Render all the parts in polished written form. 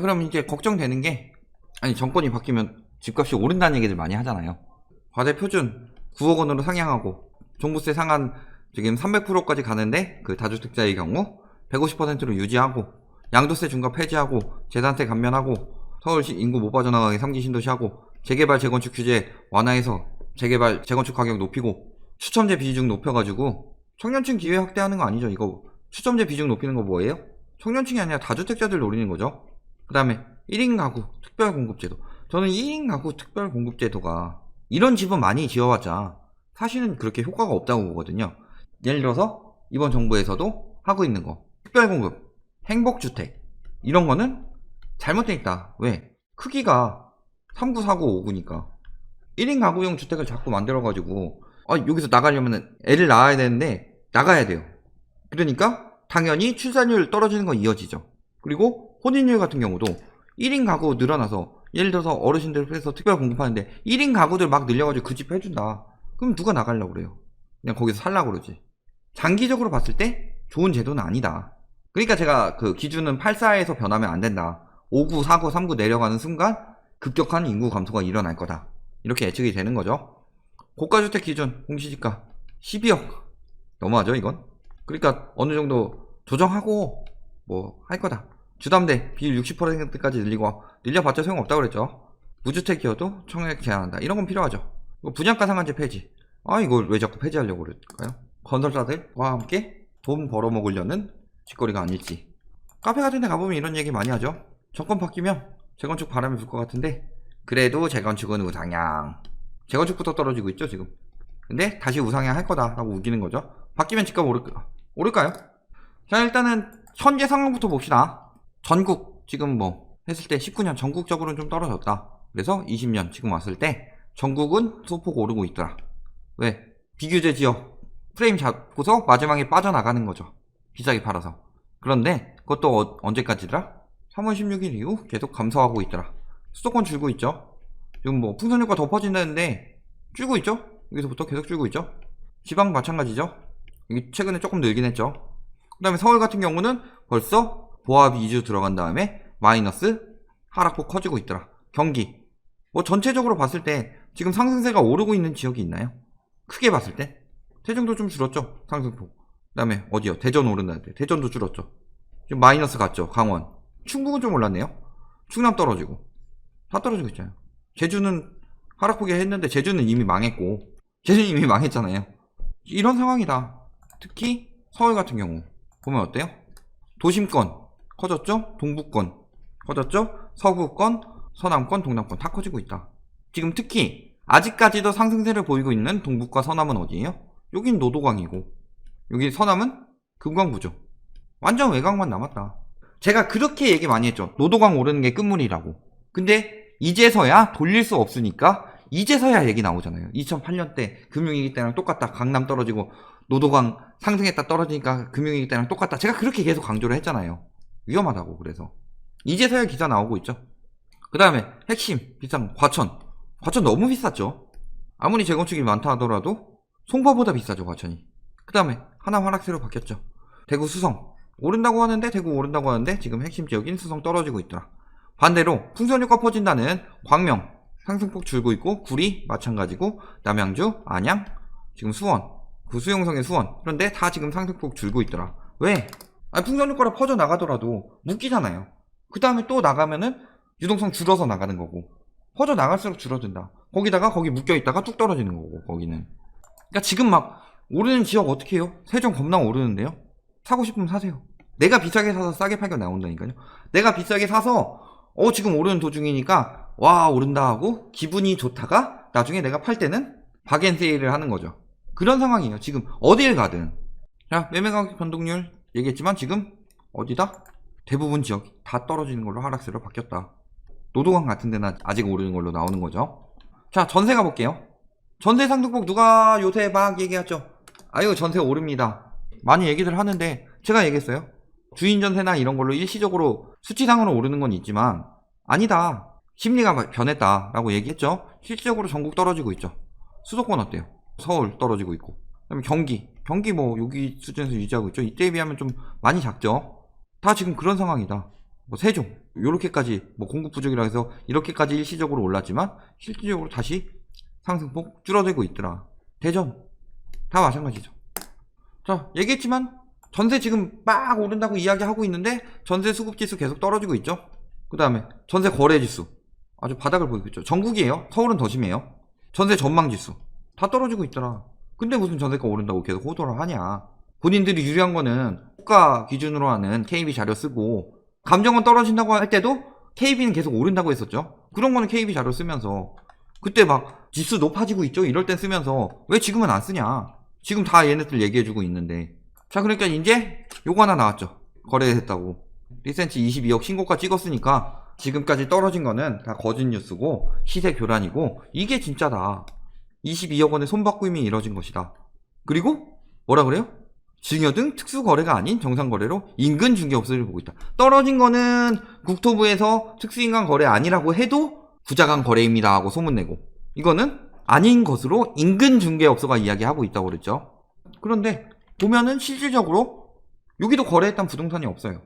그럼 이제 걱정되는 게, 아니 정권이 바뀌면 집값이 오른다는 얘기들 많이 하잖아요. 과세 표준 9억 원으로 상향하고 종부세 상한 지금 300%까지 가는데 그 다주택자의 경우 150%로 유지하고, 양도세 중과 폐지하고, 재산세 감면하고, 서울시 인구 못 빠져나가게 3기 신도시하고, 재개발 재건축 규제 완화해서 재개발 재건축 가격 높이고, 추첨제 비중 높여가지고 청년층 기회 확대하는 거 아니죠. 이거 추첨제 비중 높이는 거 뭐예요? 청년층이 아니라 다주택자들 노리는 거죠. 그 다음에 1인 가구 특별공급제도. 저는 1인 가구 특별공급제도가 이런 집은 많이 지어봤자 사실은 그렇게 효과가 없다고 보거든요. 예를 들어서 이번 정부에서도 하고 있는 거, 특별공급, 행복주택, 이런 거는 잘못돼 있다. 왜? 크기가 3구, 4구, 5구니까 1인 가구용 주택을 자꾸 만들어가지고 여기서 나가려면 애를 낳아야 되는데 나가야 돼요. 그러니까 당연히 출산율 떨어지는 건 이어지죠. 그리고 혼인율 같은 경우도 1인 가구 늘어나서, 예를 들어서 어르신들 해서 특별 공급하는데 1인 가구들 막 늘려가지고 그 집 해준다. 그럼 누가 나가려고 그래요? 그냥 거기서 살라고 그러지. 장기적으로 봤을 때 좋은 제도는 아니다. 그러니까 제가 그 기준은 8,4에서 변하면 안 된다. 5구, 4구, 3구 내려가는 순간 급격한 인구 감소가 일어날 거다. 이렇게 예측이 되는 거죠. 고가주택 기준 공시지가 12억 너무하죠 이건? 그러니까 어느 정도 조정하고 뭐 할 거다. 주담대 비율 60%까지 늘려봤자 소용없다고 그랬죠. 무주택이어도 청약 제한한다. 이런 건 필요하죠. 분양가 상한제 폐지. 이걸 왜 자꾸 폐지하려고 그럴까요? 건설사들과 함께 돈 벌어먹으려는 짓거리가 아닐지. 카페 같은 데 가보면 이런 얘기 많이 하죠. 정권 바뀌면 재건축 바람이 불 것 같은데 그래도 재건축은 우상향. 재건축부터 떨어지고 있죠 지금. 근데 다시 우상향 할 거다 라고 우기는 거죠. 바뀌면 집값 오를까요? 자, 일단은 현재 상황부터 봅시다. 전국 지금 뭐 했을 때 19년 전국적으로는 좀 떨어졌다. 그래서 20년 지금 왔을 때 전국은 소폭 오르고 있더라. 왜? 비규제 지역 프레임 잡고서 마지막에 빠져나가는 거죠. 비싸게 팔아서. 그런데 그것도 언제까지더라? 3월 16일 이후 계속 감소하고 있더라. 수도권 줄고 있죠. 지금 뭐 풍선효과 더 퍼진다는데 줄고 있죠. 여기서부터 계속 줄고 있죠. 지방 마찬가지죠. 여기 최근에 조금 늘긴 했죠. 그 다음에 서울 같은 경우는 벌써 보합 2주 들어간 다음에 마이너스 하락폭 커지고 있더라. 경기 뭐 전체적으로 봤을 때 지금 상승세가 오르고 있는 지역이 있나요? 크게 봤을 때 세종도 좀 줄었죠 상승폭. 그 다음에 어디요? 대전 오른다는데 대전도 줄었죠. 지금 마이너스 갔죠. 강원. 충북은 좀 올랐네요. 충남 떨어지고 다 떨어지고 있잖아요. 제주는 하락폭이 했는데 제주는 이미 망했고, 제주는 이미 망했잖아요. 이런 상황이다. 특히 서울 같은 경우 보면 어때요? 도심권 커졌죠? 동부권 커졌죠? 서구권, 서남권, 동남권 다 커지고 있다. 지금 특히 아직까지도 상승세를 보이고 있는 동북과 서남은 어디예요? 여긴 노도강이고 여기 서남은 금강부죠. 완전 외곽만 남았다. 제가 그렇게 얘기 많이 했죠. 노도강 오르는 게 끝물이라고. 근데 이제서야 돌릴 수 없으니까 이제서야 얘기 나오잖아요. 2008년 때 금융위기 때랑 똑같다. 강남 떨어지고 노도강 상승했다 떨어지니까 금융위기 때랑 똑같다. 제가 그렇게 계속 강조를 했잖아요. 위험하다고. 그래서 이제서야 기사 나오고 있죠. 그 다음에 핵심 비싼 과천 너무 비쌌죠. 아무리 재건축이 많다 하더라도 송파보다 비싸죠 과천이. 그 다음에 하남 하락세로 바뀌었죠. 대구 수성 오른다고 하는데 지금 핵심 지역인 수성 떨어지고 있더라. 반대로 풍선효과 퍼진다는 광명 상승폭 줄고 있고, 구리 마찬가지고, 남양주, 안양, 지금 수원, 그 수용성의 수원. 그런데 다 지금 상승폭 줄고 있더라. 왜? 풍선효과로 퍼져 나가더라도 묶이잖아요. 그 다음에 또 나가면은 유동성 줄어서 나가는 거고, 퍼져 나갈수록 줄어든다. 거기다가 거기 묶여 있다가 뚝 떨어지는 거고, 거기는. 그러니까 지금 막 오르는 지역 어떻게 해요? 세종 겁나 오르는데요. 사고 싶으면 사세요. 내가 비싸게 사서 싸게 팔겨 나온다니까요. 내가 비싸게 사서 지금 오르는 도중이니까 와 오른다 하고 기분이 좋다가 나중에 내가 팔 때는 박앤세일을 하는 거죠. 그런 상황이에요. 지금 어딜 가든. 자, 매매가격 변동률 얘기했지만 지금 어디다? 대부분 지역이 다 떨어지는 걸로 하락세로 바뀌었다. 노도강 같은 데는 아직 오르는 걸로 나오는 거죠. 자, 전세 가볼게요. 전세 상승폭 누가 요새 막 얘기하죠. 아유 전세 오릅니다. 많이 얘기들 하는데 제가 얘기했어요. 주인 전세나 이런 걸로 일시적으로 수치상으로 오르는 건 있지만 아니다. 심리가 변했다라고 얘기했죠. 실질적으로 전국 떨어지고 있죠. 수도권 어때요? 서울 떨어지고 있고. 그다음에 경기 뭐 여기 수준에서 유지하고 있죠. 이때에 비하면 좀 많이 작죠. 다 지금 그런 상황이다. 뭐 세종 요렇게까지 뭐 공급 부족이라 해서 이렇게까지 일시적으로 올랐지만 실질적으로 다시 상승폭 줄어들고 있더라. 대전 다 마찬가지죠. 자, 얘기했지만 전세 지금 막 오른다고 이야기하고 있는데 전세 수급지수 계속 떨어지고 있죠. 그 다음에 전세 거래지수 아주 바닥을 보이고 있죠. 전국이에요. 서울은 더 심해요. 전세 전망지수 다 떨어지고 있더라. 근데 무슨 전세가 오른다고 계속 호도를 하냐. 본인들이 유리한 거는 국가 기준으로 하는 KB 자료 쓰고 감정은 떨어진다고 할 때도 KB는 계속 오른다고 했었죠. 그런 거는 KB 자료 쓰면서 그때 막 지수 높아지고 있죠. 이럴 땐 쓰면서 왜 지금은 안 쓰냐. 지금 다 얘네들 얘기해주고 있는데. 자, 그러니까 이제 요거 하나 나왔죠. 거래됐다고. 리센치 22억 신고가 찍었으니까 지금까지 떨어진 거는 다 거짓 뉴스고 시세 교란이고 이게 진짜다. 22억 원의 손바꾸임이 이뤄진 것이다. 그리고 뭐라 그래요? 증여 등 특수거래가 아닌 정상거래로 인근 중개업소를 보고 있다. 떨어진 거는 국토부에서 특수인간 거래 아니라고 해도 부자간 거래입니다 하고 소문내고 이거는 아닌 것으로 인근 중개업소가 이야기하고 있다고 그랬죠. 그런데 보면은 실질적으로 여기도 거래했던 부동산이 없어요.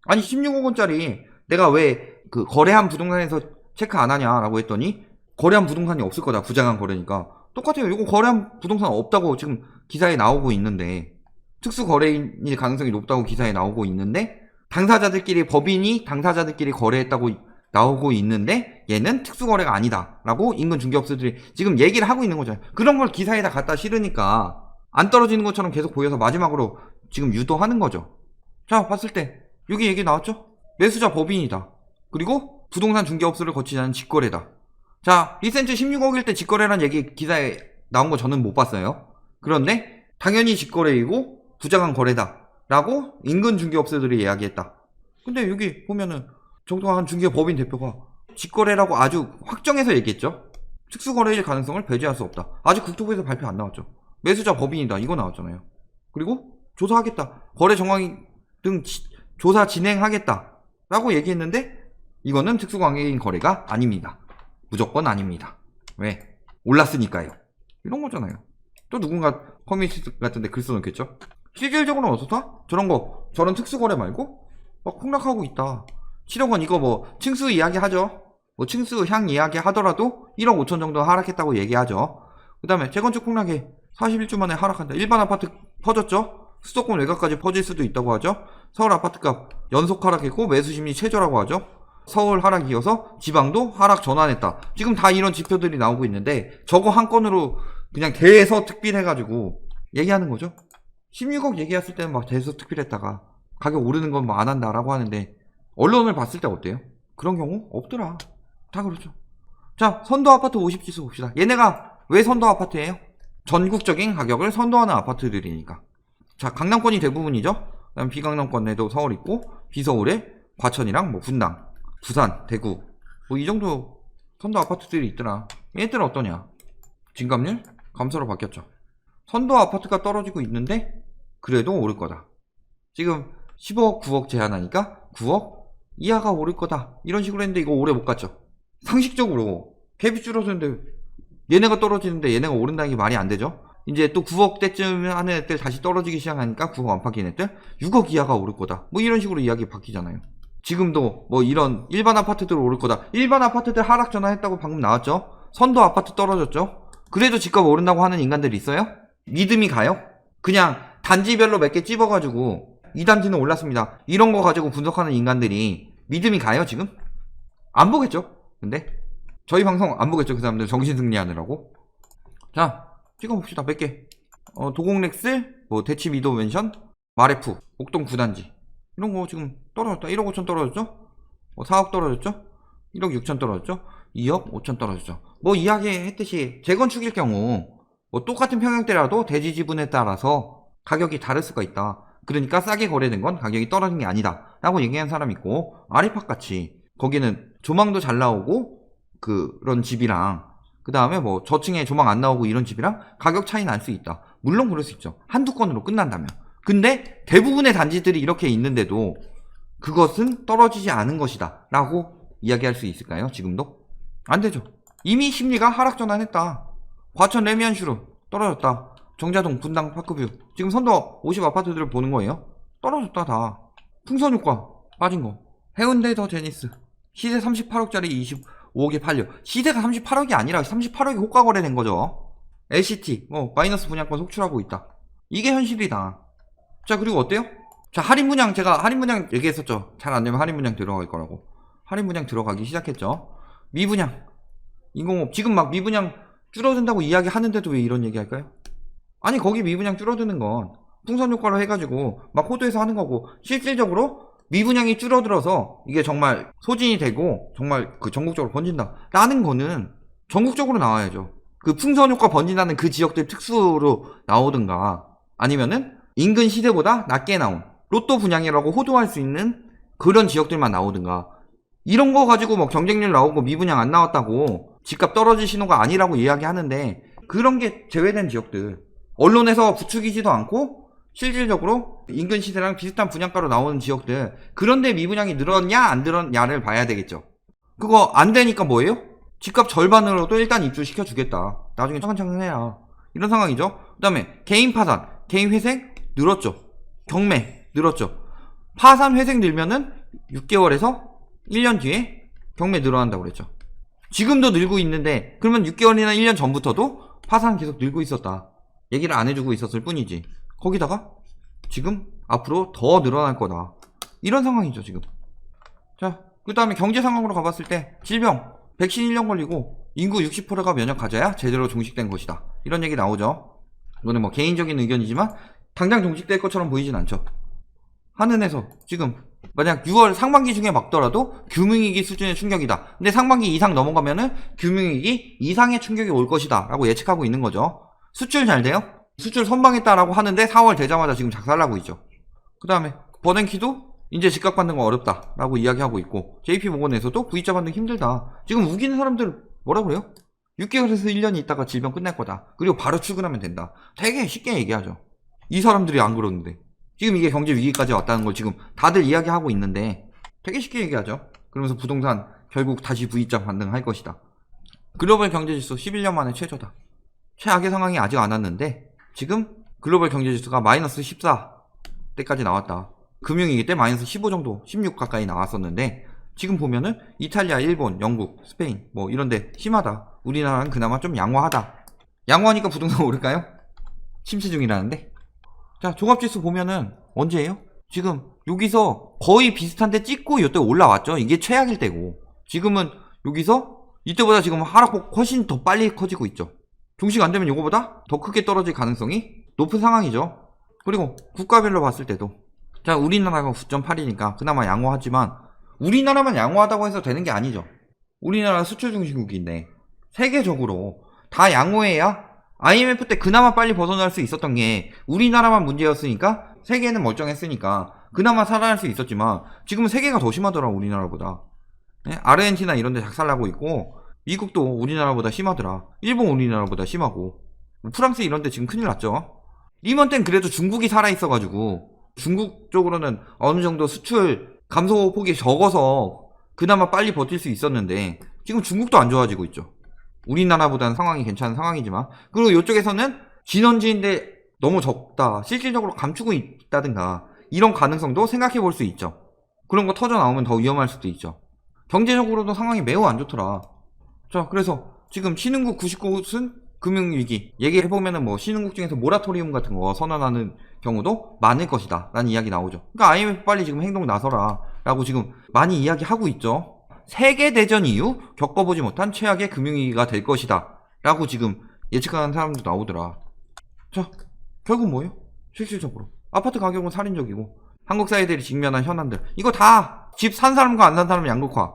아니 16억 원짜리 내가 왜 그 거래한 부동산에서 체크 안 하냐라고 했더니 거래한 부동산이 없을 거다. 부자간 거래니까. 똑같아요. 이거 거래한 부동산 없다고 지금 기사에 나오고 있는데 특수 거래인일 가능성이 높다고 기사에 나오고 있는데 당사자들끼리 법인이 당사자들끼리 거래했다고 나오고 있는데 얘는 특수 거래가 아니다 라고 인근 중개업소들이 지금 얘기를 하고 있는 거잖아요. 그런 걸 기사에다 갖다 실으니까 안 떨어지는 것처럼 계속 보여서 마지막으로 지금 유도하는 거죠. 자, 봤을 때 여기 얘기 나왔죠? 매수자 법인이다. 그리고 부동산 중개업소를 거치지 않은 직거래다. 자, 리센트 16억일 때 직거래란 얘기 기사에 나온 거 저는 못 봤어요. 그런데 당연히 직거래이고 부자간 거래다 라고 인근 중개업소들이 이야기했다. 근데 여기 보면은 정동환 중개법인 대표가 직거래라고 아주 확정해서 얘기했죠. 특수거래일 가능성을 배제할 수 없다. 아직 국토부에서 발표 안 나왔죠. 매수자 법인이다 이거 나왔잖아요. 그리고 조사하겠다. 거래 정황 등 조사 진행하겠다 라고 얘기했는데 이거는 특수관계인 거래가 아닙니다. 무조건 아닙니다. 왜? 올랐으니까요. 이런 거잖아요. 또 누군가 커뮤니티 같은데 글 써놓겠죠? 실질적으로는 어떻다? 저런 특수거래 말고 막 폭락하고 있다. 7억 원 이거 뭐 층수 이야기 하죠. 뭐 층수 향 이야기 하더라도 1억 5천 정도 하락했다고 얘기하죠. 그 다음에 재건축 폭락에 41주 만에 하락한다. 일반 아파트 퍼졌죠. 수도권 외곽까지 퍼질 수도 있다고 하죠. 서울 아파트값 연속 하락했고 매수심리 최저라고 하죠. 서울 하락 이어서 지방도 하락 전환했다. 지금 다 이런 지표들이 나오고 있는데 저거 한 건으로 그냥 대서특필해가지고 얘기하는 거죠. 16억 얘기했을 때는 막 대서특필했다가 가격 오르는 건 뭐 안 한다라고 하는데 언론을 봤을 때 어때요? 그런 경우 없더라. 다 그렇죠. 자, 선도 아파트 50지수 봅시다. 얘네가 왜 선도 아파트예요? 전국적인 가격을 선도하는 아파트들이니까. 자, 강남권이 대부분이죠. 그다음 비강남권에도 서울 있고 비서울에 과천이랑 뭐 분당, 부산, 대구 뭐 이 정도 선도 아파트들이 있더라. 얘네들은 어떠냐? 진감률 감소로 바뀌었죠. 선도 아파트가 떨어지고 있는데 그래도 오를 거다. 지금 15억, 9억 제한하니까 9억 이하가 오를 거다. 이런 식으로 했는데 이거 오래 못 갔죠. 상식적으로 갭이 줄어드는데 얘네가 떨어지는데 얘네가 오른다는 게 말이 안 되죠. 이제 또 9억 대쯤 하는 애들 다시 떨어지기 시작하니까 9억 안팎인 애들 6억 이하가 오를 거다. 뭐 이런 식으로 이야기 바뀌잖아요. 지금도 뭐 이런 일반 아파트들 오를 거다. 일반 아파트들 하락 전환했다고 방금 나왔죠. 선도 아파트 떨어졌죠. 그래도 집값 오른다고 하는 인간들이 있어요? 믿음이 가요? 그냥 단지별로 몇 개 찝어가지고 이 단지는 올랐습니다. 이런 거 가지고 분석하는 인간들이 믿음이 가요 지금? 안 보겠죠? 근데 저희 방송 안 보겠죠? 그 사람들 정신승리하느라고. 자, 찍어봅시다. 몇 개. 도공렉스, 뭐 대치 미도 맨션, 마레프, 옥동 9단지 이런 거 지금 떨어졌다. 1억 5천 떨어졌죠? 4억 떨어졌죠? 1억 6천 떨어졌죠? 2억 5천 떨어졌죠. 뭐 이야기했듯이 재건축일 경우 뭐 똑같은 평형대라도 대지 지분에 따라서 가격이 다를 수가 있다. 그러니까 싸게 거래된 건 가격이 떨어진 게 아니다 라고 얘기한 사람 있고, 아리팍같이 거기는 조망도 잘 나오고 그런 집이랑 그 다음에 뭐 저층에 조망 안 나오고 이런 집이랑 가격 차이 날 수 있다. 물론 그럴 수 있죠. 한두 건으로 끝난다면. 근데 대부분의 단지들이 이렇게 있는데도 그것은 떨어지지 않은 것이다 라고 이야기할 수 있을까요? 지금도? 안 되죠. 이미 심리가 하락 전환했다. 과천 레미안슈르 떨어졌다. 정자동 분당 파크뷰 지금 선도 50 아파트들을 보는 거예요. 떨어졌다 다. 풍선 효과 빠진 거. 해운대 더 제니스 시세 38억짜리 25억에 팔려. 시세가 38억이 아니라 38억이 호가 거래된 거죠. LCT 마이너스 분양권 속출하고 있다. 이게 현실이다. 자, 그리고 어때요? 자, 할인 분양, 제가 할인 분양 얘기했었죠. 잘 안되면 할인 분양 들어갈 거라고. 할인 분양 들어가기 시작했죠. 미분양 인공호흡 지금 막 미분양 줄어든다고 이야기 하는데도 왜 이런 얘기 할까요? 아니, 거기 미분양 줄어드는 건 풍선 효과로 해가지고 막 호도에서 하는 거고, 실질적으로 미분양이 줄어들어서 이게 정말 소진이 되고 정말 그 전국적으로 번진다 라는 거는 전국적으로 나와야죠. 그 풍선 효과 번진다는 그 지역들 특수로 나오든가, 아니면은 인근 시세보다 낮게 나온 로또 분양이라고 호도할 수 있는 그런 지역들만 나오든가, 이런 거 가지고 뭐 경쟁률 나오고 미분양 안 나왔다고 집값 떨어질 신호가 아니라고 이야기하는데, 그런 게 제외된 지역들, 언론에서 부추기지도 않고 실질적으로 인근 시세랑 비슷한 분양가로 나오는 지역들, 그런데 미분양이 늘었냐 안 늘었냐를 봐야 되겠죠. 그거 안 되니까 뭐예요? 집값 절반으로도 일단 입주시켜 주겠다, 나중에 차근차근 해야, 이런 상황이죠. 그 다음에 개인 파산, 개인 회생 늘었죠. 경매 늘었죠. 파산 회생 늘면은 6개월에서 1년 뒤에 경매 늘어난다고 그랬죠. 지금도 늘고 있는데, 그러면 6개월이나 1년 전부터도 파산 계속 늘고 있었다 얘기를 안 해주고 있었을 뿐이지, 거기다가 지금 앞으로 더 늘어날 거다, 이런 상황이죠 지금. 자, 그 다음에 경제 상황으로 가봤을 때 질병, 백신 1년 걸리고 인구 60%가 면역 가져야 제대로 종식된 것이다, 이런 얘기 나오죠. 이거는 뭐 개인적인 의견이지만 당장 종식될 것처럼 보이진 않죠. 한은에서 지금 만약 6월 상반기 중에 막더라도 금융위기 수준의 충격이다, 근데 상반기 이상 넘어가면은 금융위기 이상의 충격이 올 것이다 라고 예측하고 있는 거죠. 수출 잘 돼요? 수출 선방했다라고 하는데 4월 되자마자 지금 작살나고 있죠. 그 다음에 버냉키도 이제 집값 받는 거 어렵다 라고 이야기하고 있고, JP모건에서도 V자 받는 거 힘들다. 지금 우기는 사람들 뭐라 그래요? 6개월에서 1년이 있다가 질병 끝날 거다, 그리고 바로 출근하면 된다. 되게 쉽게 얘기하죠. 이 사람들이 안 그러는데 지금 이게 경제 위기까지 왔다는 걸 지금 다들 이야기하고 있는데 되게 쉽게 얘기하죠. 그러면서 부동산 결국 다시 V자 반등할 것이다. 글로벌 경제지수 11년 만에 최저다. 최악의 상황이 아직 안 왔는데 지금 글로벌 경제지수가 마이너스 14대까지 나왔다. 금융위기 때 마이너스 15 정도, 16 가까이 나왔었는데 지금 보면은 이탈리아, 일본, 영국, 스페인 뭐 이런데 심하다. 우리나라는 그나마 좀 양호하다. 양호하니까 부동산 오를까요? 침체 중이라는데. 자, 종합지수 보면은 언제예요? 지금 여기서 거의 비슷한데 찍고 이때 올라왔죠. 이게 최악일 때고, 지금은 여기서 이때보다 지금 하락폭 훨씬 더 빨리 커지고 있죠. 종식 안 되면 이거보다 더 크게 떨어질 가능성이 높은 상황이죠. 그리고 국가별로 봤을 때도, 자, 우리나라가 9.8이니까 그나마 양호하지만 우리나라만 양호하다고 해서 되는 게 아니죠. 우리나라 수출 중심국인데 세계적으로 다 양호해야 IMF 때 그나마 빨리 벗어날 수 있었던 게 우리나라만 문제였으니까, 세계는 멀쩡했으니까 그나마 살아날 수 있었지만 지금은 세계가 더 심하더라, 우리나라보다. 네? 아르헨티나 이런 데 작살나고 있고, 미국도 우리나라보다 심하더라. 일본 우리나라보다 심하고, 프랑스 이런 데 지금 큰일 났죠. 리먼 땐 그래도 중국이 살아있어가지고 중국 쪽으로는 어느 정도 수출 감소 폭이 적어서 그나마 빨리 버틸 수 있었는데 지금 중국도 안 좋아지고 있죠. 우리나라보다는 상황이 괜찮은 상황이지만, 그리고 이쪽에서는 진원지인데 너무 적다, 실질적으로 감추고 있다든가 이런 가능성도 생각해 볼 수 있죠. 그런 거 터져 나오면 더 위험할 수도 있죠. 경제적으로도 상황이 매우 안 좋더라. 자, 그래서 지금 신흥국 99곳은 금융위기 얘기해보면은 뭐 신흥국 중에서 모라토리움 같은 거 선언하는 경우도 많을 것이다 라는 이야기 나오죠. 그러니까 IMF 빨리 지금 행동 나서라 라고 지금 많이 이야기하고 있죠. 세계대전 이후 겪어보지 못한 최악의 금융위기가 될 것이다 라고 지금 예측하는 사람도 나오더라. 자, 결국 뭐예요? 실질적으로 아파트 가격은 살인적이고, 한국 사회들이 직면한 현안들, 이거 다 집 산 사람과 안 산 사람의 양극화,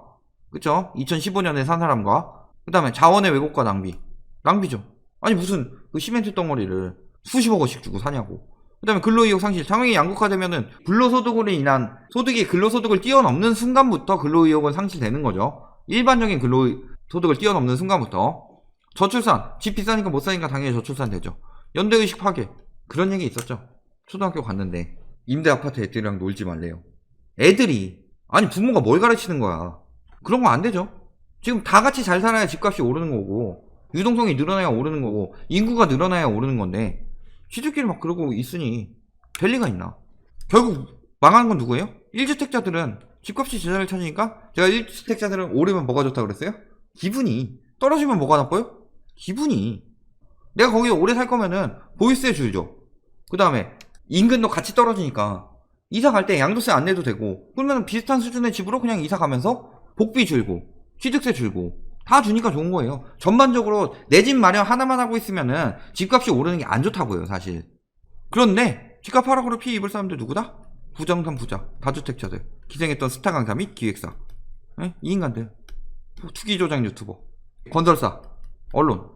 그쵸? 2015년에 산 사람과, 그 다음에 자원의 왜곡과 낭비죠. 아니 무슨 그 시멘트 덩어리를 수십억 원씩 주고 사냐고. 그 다음에 근로의욕 상실, 상황이 양극화되면은 불로소득으로 인한 소득이 근로소득을 뛰어넘는 순간부터 근로의욕은 상실되는 거죠. 일반적인 근로소득을 뛰어넘는 순간부터. 저출산, 집 비싸니까 못 사니까 당연히 저출산 되죠. 연대의식 파괴, 그런 얘기 있었죠. 초등학교 갔는데 임대 아파트 애들이랑 놀지 말래요. 애들이, 아니 부모가 뭘 가르치는 거야. 그런 거 안 되죠. 지금 다 같이 잘 살아야 집값이 오르는 거고, 유동성이 늘어나야 오르는 거고, 인구가 늘어나야 오르는 건데 지들끼리 막 그러고 있으니 될 리가 있나. 결국 망하는 건 누구예요? 1주택자들은 집값이 제자리를 찾으니까 제가 1주택자들은 오르면 뭐가 좋다고 그랬어요? 기분이. 떨어지면 뭐가 나빠요? 기분이. 내가 거기서 오래 살 거면은 보유세 줄죠. 그 다음에 인근도 같이 떨어지니까 이사 갈 때 양도세 안 내도 되고, 그러면 비슷한 수준의 집으로 그냥 이사 가면서 복비 줄고 취득세 줄고 다 주니까 좋은 거예요. 전반적으로 내 집 마련 하나만 하고 있으면은 집값이 오르는 게 안 좋다고요, 사실. 그런데 집값 하락으로 피해 입을 사람들 누구다? 부정산 부자, 다주택자들, 기생했던 스타 강사 및 기획사, 이 인간들, 투기 조작 유튜버, 건설사, 언론,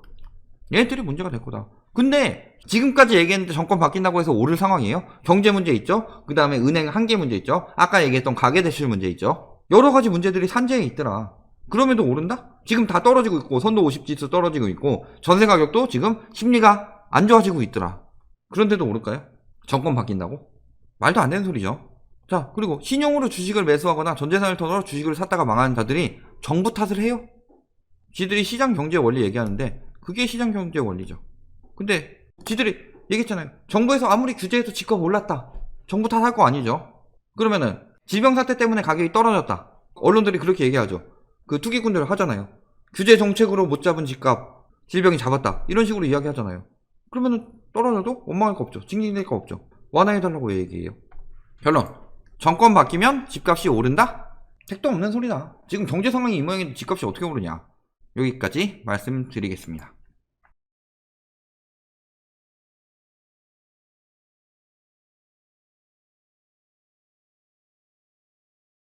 얘네들이 문제가 될 거다. 근데 지금까지 얘기했는데 정권 바뀐다고 해서 오를 상황이에요? 경제 문제 있죠? 그 다음에 은행 한계 문제 있죠? 아까 얘기했던 가계대출 문제 있죠? 여러 가지 문제들이 산재에 있더라. 그럼에도 오른다? 지금 다 떨어지고 있고, 선도 50지수 떨어지고 있고, 전세 가격도 지금 심리가 안 좋아지고 있더라. 그런데도 오를까요? 정권 바뀐다고? 말도 안 되는 소리죠. 자, 그리고 신용으로 주식을 매수하거나 전재산을 털어 주식을 샀다가 망하는 자들이 정부 탓을 해요? 지들이 시장 경제 원리 얘기하는데 그게 시장 경제 원리죠. 근데 지들이 얘기했잖아요. 정부에서 아무리 규제해도 집값 올랐다. 정부 탓할 거 아니죠. 그러면은 질병 사태 때문에 가격이 떨어졌다. 언론들이 그렇게 얘기하죠. 그 투기꾼들 하잖아요. 규제 정책으로 못 잡은 집값, 질병이 잡았다. 이런 식으로 이야기하잖아요. 그러면은 떨어져도 원망할 거 없죠. 징징댈 거 없죠. 완화해달라고 얘기해요. 결론. 정권 바뀌면 집값이 오른다? 택도 없는 소리다. 지금 경제 상황이 이 모양인데 집값이 어떻게 오르냐. 여기까지 말씀드리겠습니다.